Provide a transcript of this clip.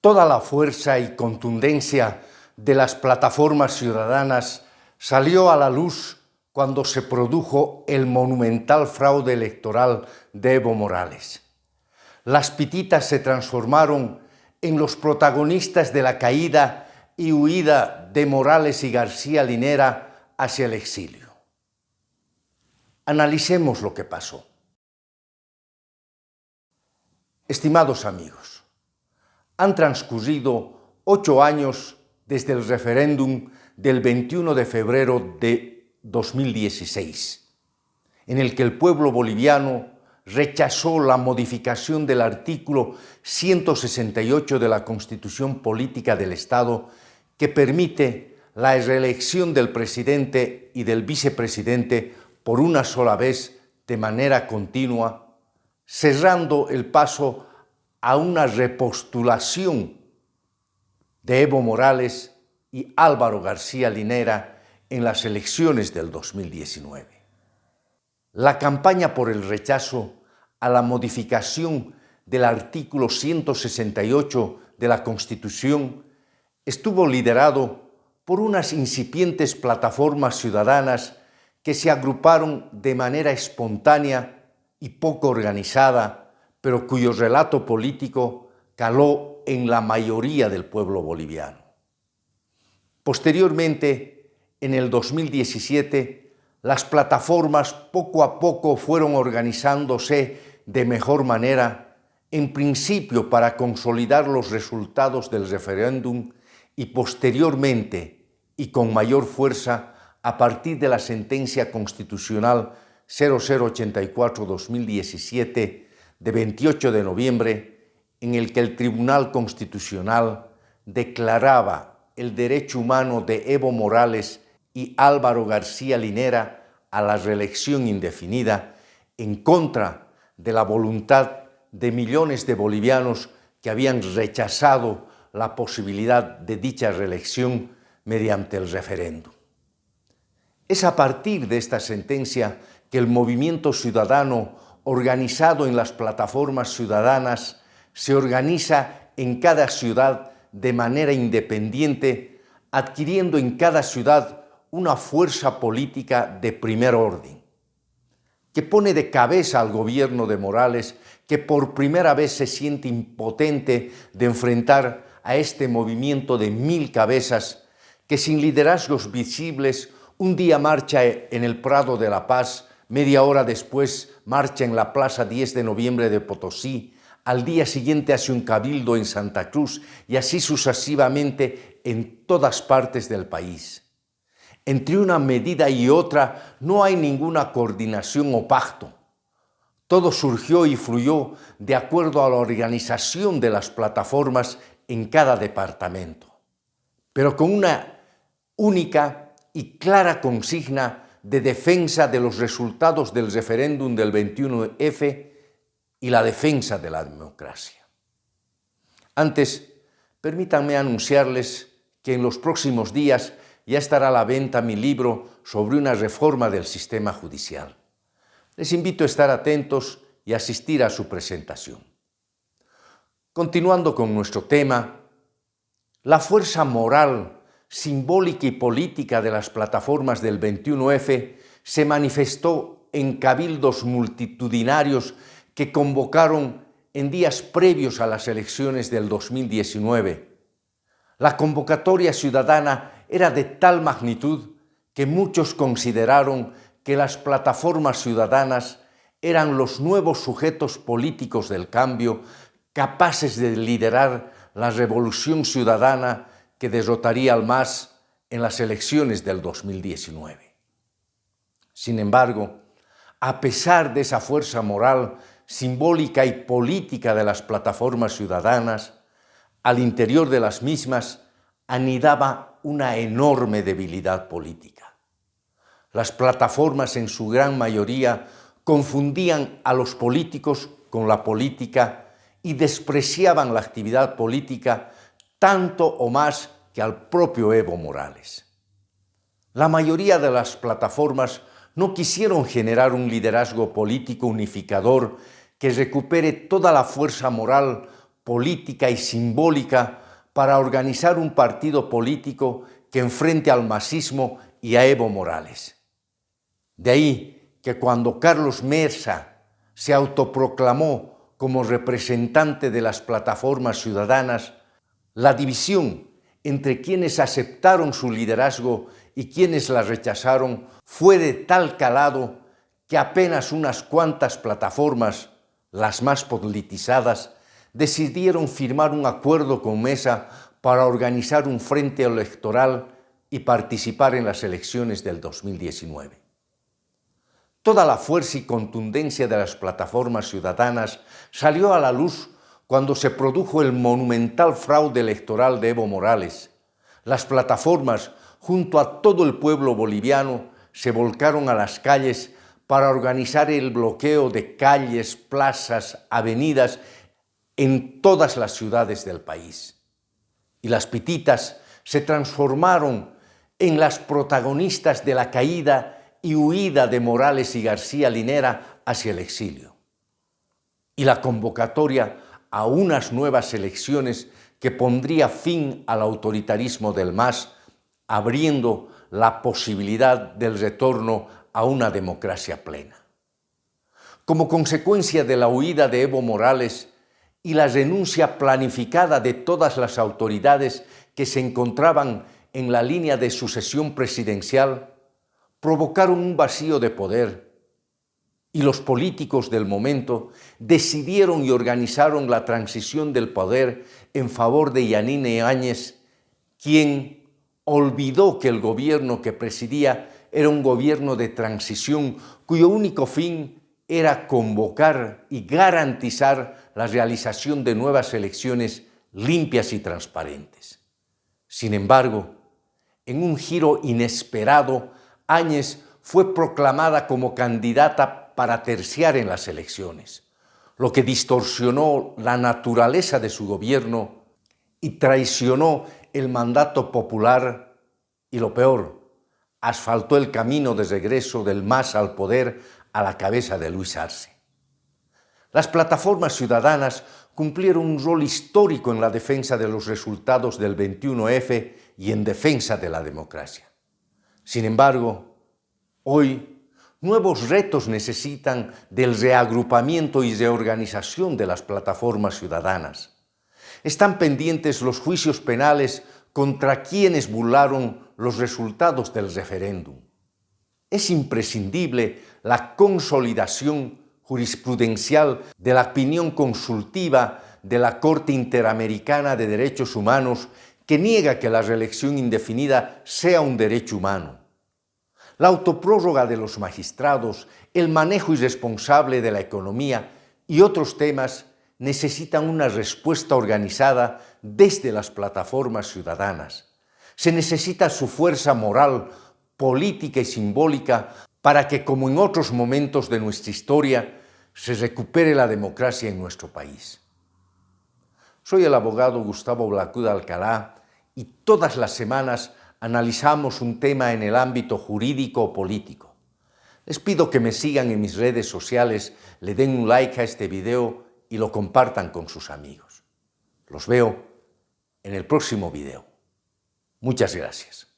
Toda la fuerza y contundencia de las plataformas ciudadanas salió a la luz cuando se produjo el monumental fraude electoral de Evo Morales. Las pititas se transformaron en los protagonistas de la caída y huida de Morales y García Linera hacia el exilio. Analicemos lo que pasó. Estimados amigos, han transcurrido 8 años desde el referéndum del 21 de febrero de 2016, en el que el pueblo boliviano rechazó la modificación del artículo 168 de la Constitución Política del Estado que permite la reelección del presidente y del vicepresidente por una sola vez de manera continua, cerrando el paso a una repostulación de Evo Morales y Álvaro García Linera en las elecciones del 2019. La campaña por el rechazo a la modificación del artículo 168 de la Constitución estuvo liderado por unas incipientes plataformas ciudadanas que se agruparon de manera espontánea y poco organizada, pero cuyo relato político caló en la mayoría del pueblo boliviano. Posteriormente, en el 2017, las plataformas poco a poco fueron organizándose de mejor manera, en principio para consolidar los resultados del referéndum y posteriormente, y con mayor fuerza, a partir de la sentencia constitucional 0084-2017 de 28 de noviembre, en el que el Tribunal Constitucional declaraba el derecho humano de Evo Morales y Álvaro García Linera a la reelección indefinida en contra de la voluntad de millones de bolivianos que habían rechazado la posibilidad de dicha reelección mediante el referéndum. Es a partir de esta sentencia que el movimiento ciudadano organizado en las plataformas ciudadanas se organiza en cada ciudad de manera independiente, adquiriendo en cada ciudad una fuerza política de primer orden, que pone de cabeza al gobierno de Morales, que por primera vez se siente impotente de enfrentar a este movimiento de 1000 cabezas, que sin liderazgos visibles un día marcha en el Prado de la Paz, media hora después marcha en la Plaza 10 de Noviembre de Potosí, al día siguiente hace un cabildo en Santa Cruz y así sucesivamente en todas partes del país. Entre una medida y otra no hay ninguna coordinación o pacto. Todo surgió y fluyó de acuerdo a la organización de las plataformas en cada departamento, pero con una única y clara consigna de defensa de los resultados del referéndum del 21F y la defensa de la democracia. Antes, permítanme anunciarles que en los próximos días ya estará a la venta mi libro sobre una reforma del sistema judicial. Les invito a estar atentos y asistir a su presentación. Continuando con nuestro tema, la fuerza moral, simbólica y política de las plataformas del 21F se manifestó en cabildos multitudinarios que convocaron en días previos a las elecciones del 2019. La convocatoria ciudadana era de tal magnitud que muchos consideraron que las plataformas ciudadanas eran los nuevos sujetos políticos del cambio capaces de liderar la revolución ciudadana que derrotaría al MAS en las elecciones del 2019. Sin embargo, a pesar de esa fuerza moral, simbólica y política de las plataformas ciudadanas, al interior de las mismas anidaba una enorme debilidad política. Las plataformas en su gran mayoría confundían a los políticos con la política y despreciaban la actividad política tanto o más que al propio Evo Morales. La mayoría de las plataformas no quisieron generar un liderazgo político unificador que recupere toda la fuerza moral política y simbólica para organizar un partido político que enfrente al masismo y a Evo Morales. De ahí que cuando Carlos Mesa se autoproclamó como representante de las plataformas ciudadanas, la división entre quienes aceptaron su liderazgo y quienes la rechazaron fue de tal calado que apenas unas cuantas plataformas, las más politizadas, decidieron firmar un acuerdo con Mesa para organizar un frente electoral y participar en las elecciones del 2019. Toda la fuerza y contundencia de las plataformas ciudadanas salió a la luz cuando se produjo el monumental fraude electoral de Evo Morales. Las plataformas, junto a todo el pueblo boliviano, se volcaron a las calles para organizar el bloqueo de calles, plazas, avenidas en todas las ciudades del país. Y las pititas se transformaron en las protagonistas de la caída y huida de Morales y García Linera hacia el exilio. Y la convocatoria a unas nuevas elecciones que pondría fin al autoritarismo del MAS, abriendo la posibilidad del retorno a una democracia plena. Como consecuencia de la huida de Evo Morales y la renuncia planificada de todas las autoridades que se encontraban en la línea de sucesión presidencial, provocaron un vacío de poder y los políticos del momento decidieron y organizaron la transición del poder en favor de Yanine Áñez, quien olvidó que el gobierno que presidía era un gobierno de transición cuyo único fin era convocar y garantizar la realización de nuevas elecciones limpias y transparentes. Sin embargo, en un giro inesperado, Áñez fue proclamada como candidata para terciar en las elecciones, lo que distorsionó la naturaleza de su gobierno y traicionó el mandato popular y, lo peor, asfaltó el camino de regreso del MAS al poder a la cabeza de Luis Arce. Las plataformas ciudadanas cumplieron un rol histórico en la defensa de los resultados del 21F y en defensa de la democracia. Sin embargo, hoy nuevos retos necesitan del reagrupamiento y reorganización de las plataformas ciudadanas. Están pendientes los juicios penales contra quienes burlaron los resultados del referéndum. Es imprescindible la consolidación jurisprudencial de la opinión consultiva de la Corte Interamericana de Derechos Humanos que niega que la reelección indefinida sea un derecho humano. La autoprórroga de los magistrados, el manejo irresponsable de la economía y otros temas necesitan una respuesta organizada desde las plataformas ciudadanas. Se necesita su fuerza moral, política y simbólica para que, como en otros momentos de nuestra historia, se recupere la democracia en nuestro país. Soy el abogado Gustavo Blacuda Alcalá y todas las semanas analizamos un tema en el ámbito jurídico o político. Les pido que me sigan en mis redes sociales, le den un like a este video y lo compartan con sus amigos. Los veo en el próximo video. Muchas gracias.